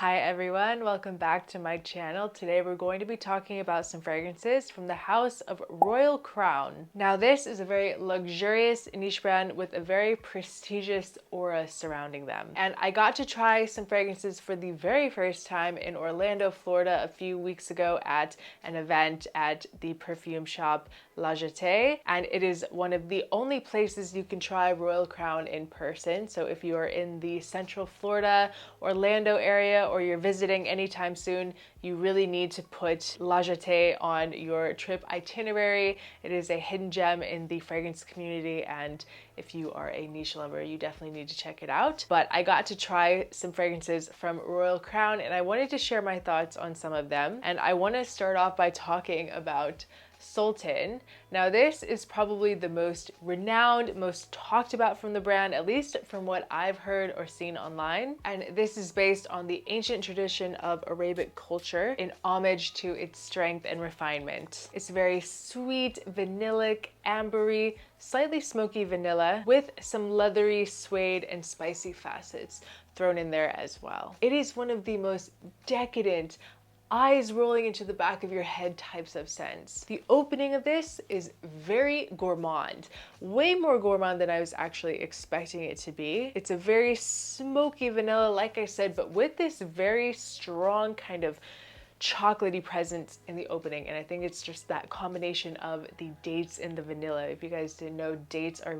Hi everyone, welcome back to my channel. Today we're going to be talking about some fragrances from the house of Royal Crown. Now this is a very luxurious niche brand with a very prestigious aura surrounding them. And I got to try some fragrances for the very first time in Orlando, Florida a few weeks ago at an event at the perfume shop La Jetée. And it is one of the only places you can try Royal Crown in person. So if you are in the Central Florida, Orlando area, or you're visiting anytime soon, you really need to put La Jetée on your trip itinerary. It is a hidden gem in the fragrance community, and if you are a niche lover, you definitely need to check it out. But I got to try some fragrances from Royal Crown, and I wanted to share my thoughts on some of them. And I want to start off by talking about Sultan. Now this is probably the most renowned, most talked about from the brand, at least from what I've heard or seen online. And this is based on the ancient tradition of Arabic culture in homage to its strength and refinement. It's very sweet, vanillic, ambery, slightly smoky vanilla with some leathery, suede, and spicy facets thrown in there as well. It is one of the most decadent, eyes rolling into the back of your head types of scents. The opening of this is very gourmand, way more gourmand than I was actually expecting it to be. It's a very smoky vanilla, like I said, but with this very strong kind of chocolatey presence in the opening. And I think it's just that combination of the dates and the vanilla. If you guys didn't know, dates are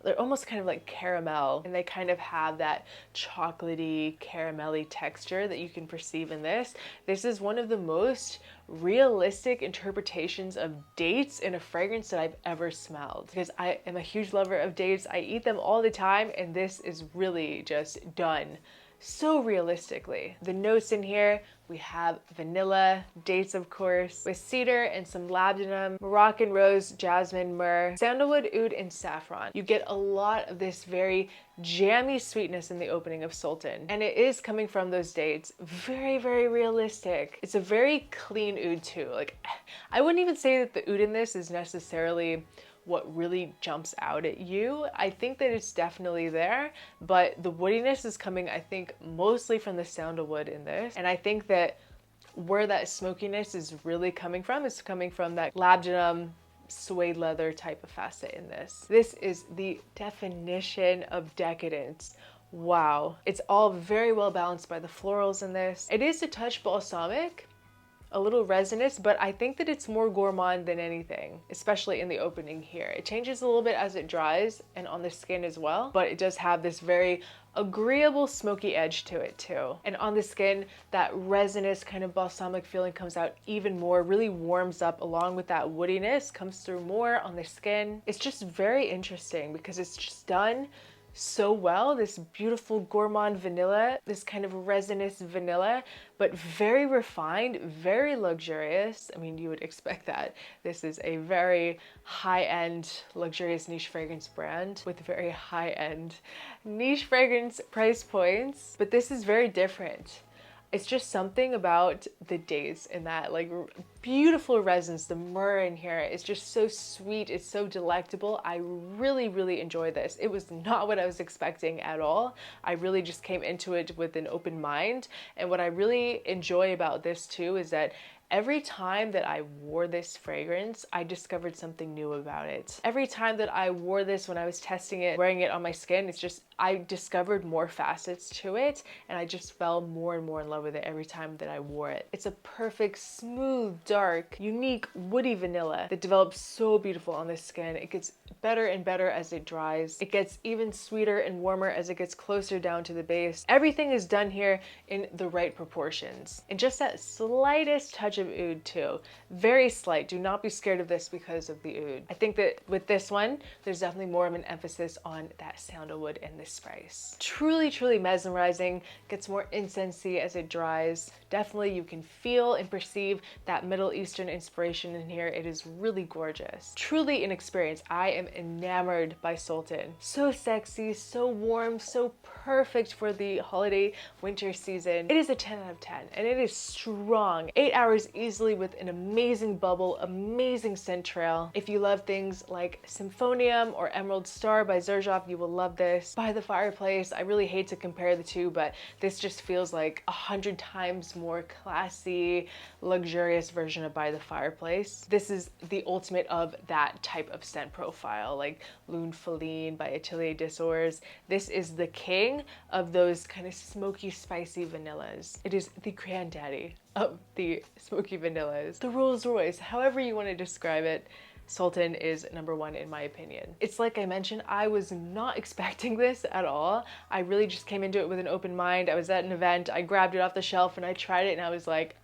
they're almost kind of like caramel, and they kind of have that chocolatey, caramelly texture that you can perceive in this. This is one of the most realistic interpretations of dates in a fragrance that I've ever smelled, because I am a huge lover of dates. I eat them all the time, and this is really just done so realistically. The notes in here, we have vanilla, dates of course, with cedar and some labdanum, Moroccan rose, jasmine, myrrh, sandalwood, oud, and saffron. You get a lot of this very jammy sweetness in the opening of Sultan. And it is coming from those dates. Very, very realistic. It's a very clean oud too. Like, I wouldn't even say that the oud in this is necessarily what really jumps out at you. I think that it's definitely there, but the woodiness is coming, I think, mostly from the sandalwood in this. And I think that where that smokiness is really coming from is coming from that labdanum, suede leather type of facet in this. This is the definition of decadence. Wow. It's all very well balanced by the florals in this. It is a touch balsamic, a little resinous, but I think that it's more gourmand than anything, especially in the opening here. It changes a little bit as it dries and on the skin as well, but it does have this very agreeable smoky edge to it too. And on the skin, that resinous kind of balsamic feeling comes out even more, really warms up along with that woodiness, comes through more on the skin. It's just very interesting because it's just done so well. This beautiful gourmand vanilla, this kind of resinous vanilla, but very refined, very luxurious. I mean, you would expect that. This is a very high-end, luxurious niche fragrance brand with very high-end niche fragrance price points, but this is very different. It's just something about the dates and that like beautiful resins, the myrrh in here is just so sweet. It's so delectable. I really, really enjoy this. It was not what I was expecting at all. I really just came into it with an open mind. And what I really enjoy about this too is that every time that I wore this fragrance, I discovered something new about it. Every time that I wore this when I was testing it, wearing it on my skin, it's just, I discovered more facets to it, and I just fell more and more in love with it every time that I wore it. It's a perfect, smooth, dark, unique, woody vanilla that develops so beautiful on the skin. It gets better and better as it dries. It gets even sweeter and warmer as it gets closer down to the base. Everything is done here in the right proportions. And just that slightest touch of oud too. Very slight. Do not be scared of this because of the oud. I think that with this one, there's definitely more of an emphasis on that sandalwood and the spice. Truly, truly mesmerizing. Gets more incensey as it dries. Definitely you can feel and perceive that Middle Eastern inspiration in here. It is really gorgeous. Truly an experience. I am enamored by Sultan. So sexy, so warm, so perfect for the holiday winter season. It is a 10 out of 10 and it is strong. 8 hours easily with an amazing bubble, amazing scent trail. If you love things like Symphonium or Emerald Star by Xerjoff, you will love this. By the Fireplace, I really hate to compare the two, but this just feels like 100 times more classy, luxurious version of By the Fireplace. This is the ultimate of that type of scent profile, like Lune Feline by Atelier des Ors. This is the king of those kind of smoky, spicy vanillas. It is the granddaddy of the smoky vanillas. The Rolls Royce, however you want to describe it, Sultan is number one in my opinion. It's like I mentioned, I was not expecting this at all. I really just came into it with an open mind. I was at an event, I grabbed it off the shelf and I tried it and I was like,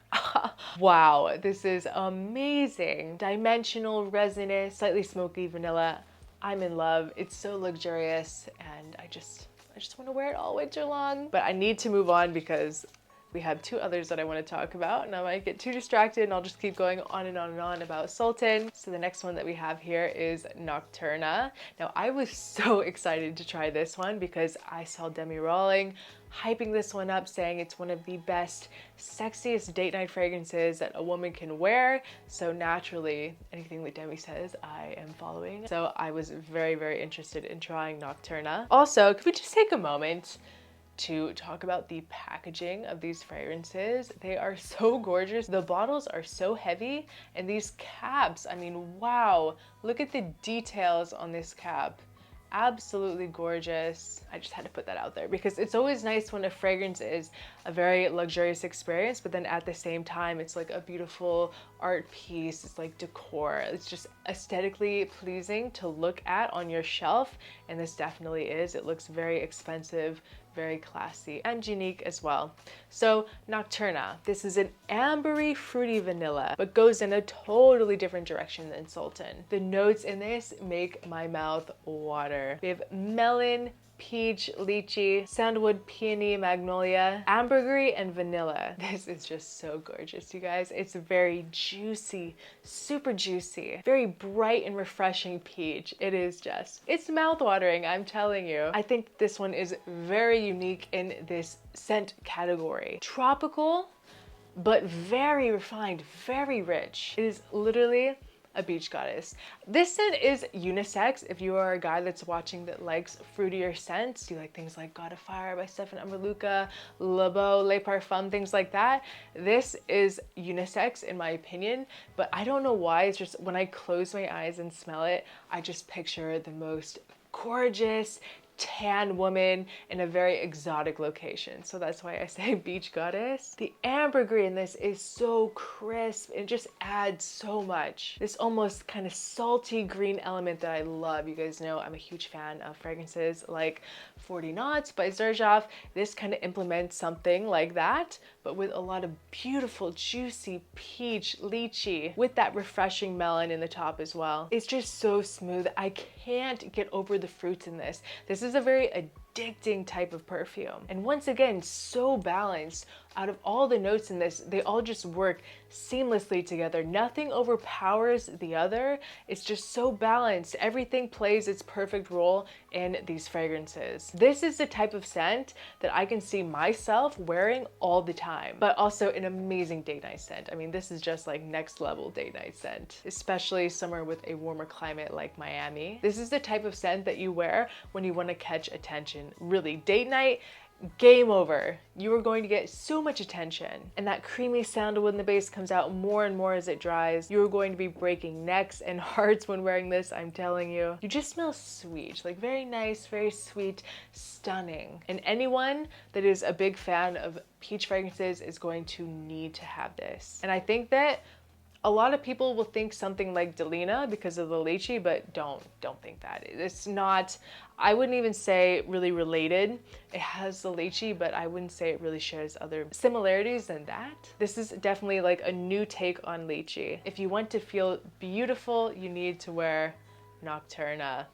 wow, this is amazing. Dimensional, resinous, slightly smoky vanilla. I'm in love. It's so luxurious and I just want to wear it all winter long. But I need to move on because we have two others that I want to talk about and I might get too distracted and I'll just keep going on and on and on about Sultan. So the next one that we have here is Nocturna. Now I was so excited to try this one because I saw Demi Rawling hyping this one up, saying it's one of the best, sexiest date night fragrances that a woman can wear. So naturally, anything that Demi says, I am following. So I was very, very interested in trying Nocturna. Also, could we just take a moment to talk about the packaging of these fragrances? They are so gorgeous. The bottles are so heavy and these caps, I mean, wow, look at the details on this cap. Absolutely gorgeous. I just had to put that out there because it's always nice when a fragrance is a very luxurious experience, but then at the same time, it's like a beautiful art piece. It's like decor. It's just aesthetically pleasing to look at on your shelf. And this definitely is. It looks very expensive, very classy and unique as well. So Nocturna, this is an ambery, fruity vanilla, but goes in a totally different direction than Sultan. The notes in this make my mouth water. We have melon, peach, lychee, sandalwood, peony, magnolia, ambergris, and vanilla. This is just so gorgeous, you guys. It's very juicy, super juicy, very bright and refreshing peach. It is just, it's mouth-watering, I'm telling you. I think this one is very unique in this scent category. Tropical, but very refined, very rich. It is literally a beach goddess. This scent is unisex. If you are a guy that's watching that likes fruitier scents, you like things like God of Fire by Stefan Amberluca, Le Beau, Les Parfums, things like that. This is unisex in my opinion, but I don't know why. It's just when I close my eyes and smell it, I just picture the most gorgeous, tan woman in a very exotic location. So that's why I say beach goddess. The ambergris in this is so crisp. It just adds so much. This almost kind of salty green element that I love. You guys know I'm a huge fan of fragrances like 40 Knots by Xerjoff. This kind of implements something like that, but with a lot of beautiful, juicy peach, lychee, with that refreshing melon in the top as well. It's just so smooth. I can't get over the fruits in this. This is a very addicting type of perfume. And once again, so balanced. Out of all the notes in this, they all just work seamlessly together. Nothing overpowers the other. It's just so balanced. Everything plays its perfect role in these fragrances. This is the type of scent that I can see myself wearing all the time, but also an amazing date night scent. I mean, this is just like next level date night scent, especially somewhere with a warmer climate like Miami. This is the type of scent that you wear when you want to catch attention. Really, date night, game over. You are going to get so much attention. And that creamy sandalwood in the base comes out more and more as it dries. You are going to be breaking necks and hearts when wearing this, I'm telling you. You just smell sweet, like very nice, very sweet, stunning. And anyone that is a big fan of peach fragrances is going to need to have this. And I think that a lot of people will think something like Delina because of the lychee, but don't think that. It's not, I wouldn't even say really related. It has the lychee, but I wouldn't say it really shares other similarities than that. This is definitely like a new take on lychee. If you want to feel beautiful, you need to wear Nocturna.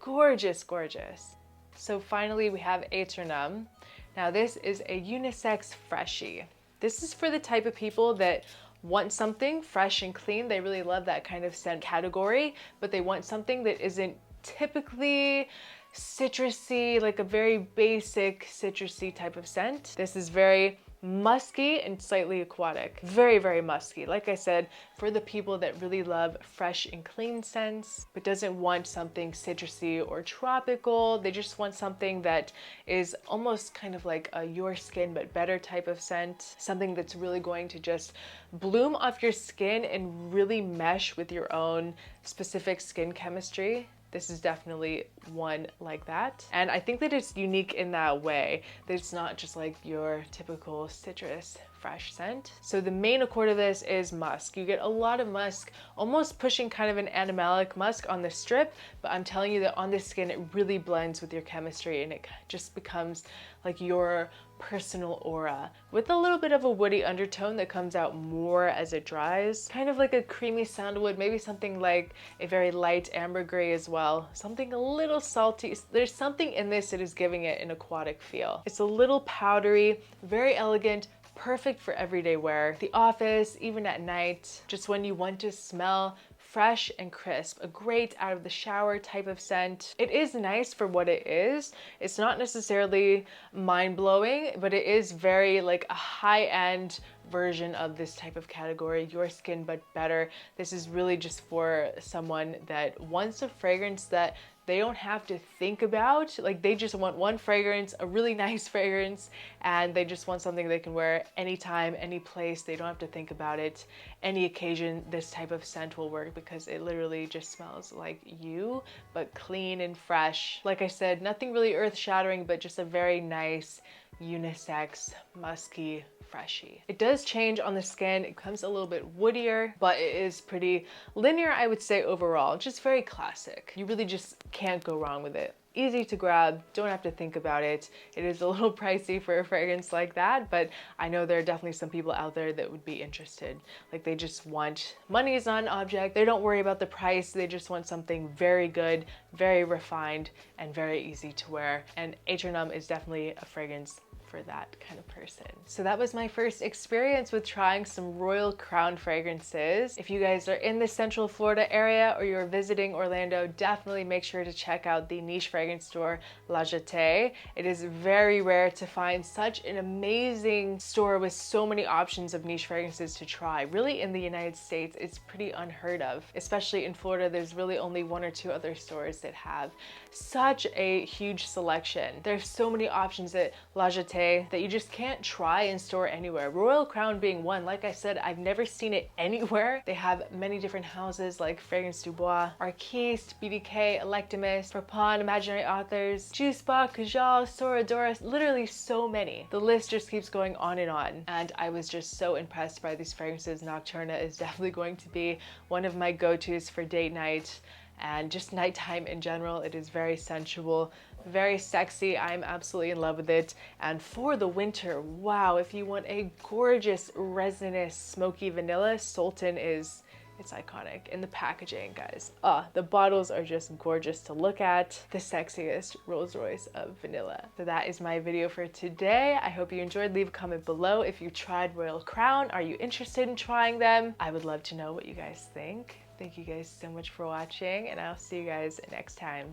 Gorgeous, gorgeous. So finally we have Aeternum. Now this is a unisex freshie. This is for the type of people that want something fresh and clean. They really love that kind of scent category, but they want something that isn't typically citrusy, like a very basic citrusy type of scent. This is very musky and slightly aquatic. Very, very musky. Like I said, for the people that really love fresh and clean scents, but doesn't want something citrusy or tropical. They just want something that is almost kind of like a your skin but better type of scent. Something that's really going to just bloom off your skin and really mesh with your own specific skin chemistry. This is definitely one like that. And I think that it's unique in that way, that it's not just like your typical citrus fresh scent. So the main accord of this is musk. You get a lot of musk, almost pushing kind of an animalic musk on the strip, but I'm telling you that on the skin, it really blends with your chemistry and it just becomes like your personal aura with a little bit of a woody undertone that comes out more as it dries. Kind of like a creamy sandalwood, maybe something like a very light ambergris as well. Something a little salty. There's something in this that is giving it an aquatic feel. It's a little powdery, very elegant, perfect for everyday wear. The office, even at night, just when you want to smell fresh and crisp, a great out of the shower type of scent. It is nice for what it is. It's not necessarily mind-blowing, but it is very like a high-end version of this type of category, your skin but better. This is really just for someone that wants a fragrance that they don't have to think about. Like they just want one fragrance, a really nice fragrance, and they just want something they can wear anytime, any place. They don't have to think about it. Any occasion, this type of scent will work because it literally just smells like you, but clean and fresh. Like I said, nothing really earth-shattering, but just a very nice, unisex, musky, freshy. It does change on the skin. It becomes a little bit woodier, but it is pretty linear, I would say, overall. Just very classic. You really just can't go wrong with it. Easy to grab, don't have to think about it. It is a little pricey for a fragrance like that, but I know there are definitely some people out there that would be interested. Like they just want, money is not an object. They don't worry about the price. They just want something very good, very refined, and very easy to wear. And Aeternum is definitely a fragrance for that kind of person. So that was my first experience with trying some Royal Crown fragrances. If you guys are in the Central Florida area or you're visiting Orlando, definitely make sure to check out the niche fragrance store La Jetée. It is very rare to find such an amazing store with so many options of niche fragrances to try. Really, in the United States, it's pretty unheard of. Especially in Florida, there's really only one or two other stores that have such a huge selection. There's so many options at La Jetée that you just can't try in store anywhere. Royal Crown being one. Like I said, I've never seen it anywhere. They have many different houses like Fragrance du Bois, Arquiste, BDK, Electimus, Prepon, Imaginary Authors, Juice Box, Kajal, Soradora, literally so many. The list just keeps going on, and I was just so impressed by these fragrances. Nocturna is definitely going to be one of my go-tos for date night and just nighttime in general. It is very sensual, very sexy. I'm absolutely in love with it. And for the winter, wow, if you want a gorgeous resinous smoky vanilla, Sultan is, it's iconic. In the packaging, guys, the bottles are just gorgeous to look at. The sexiest Rolls Royce of vanilla. So that is my video for today. I hope you enjoyed. Leave a comment below if you tried Royal Crown. Are you interested in trying them? I would love to know what you guys think. Thank you guys so much for watching, and I'll see you guys next time.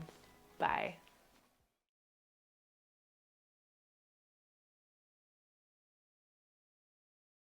Bye.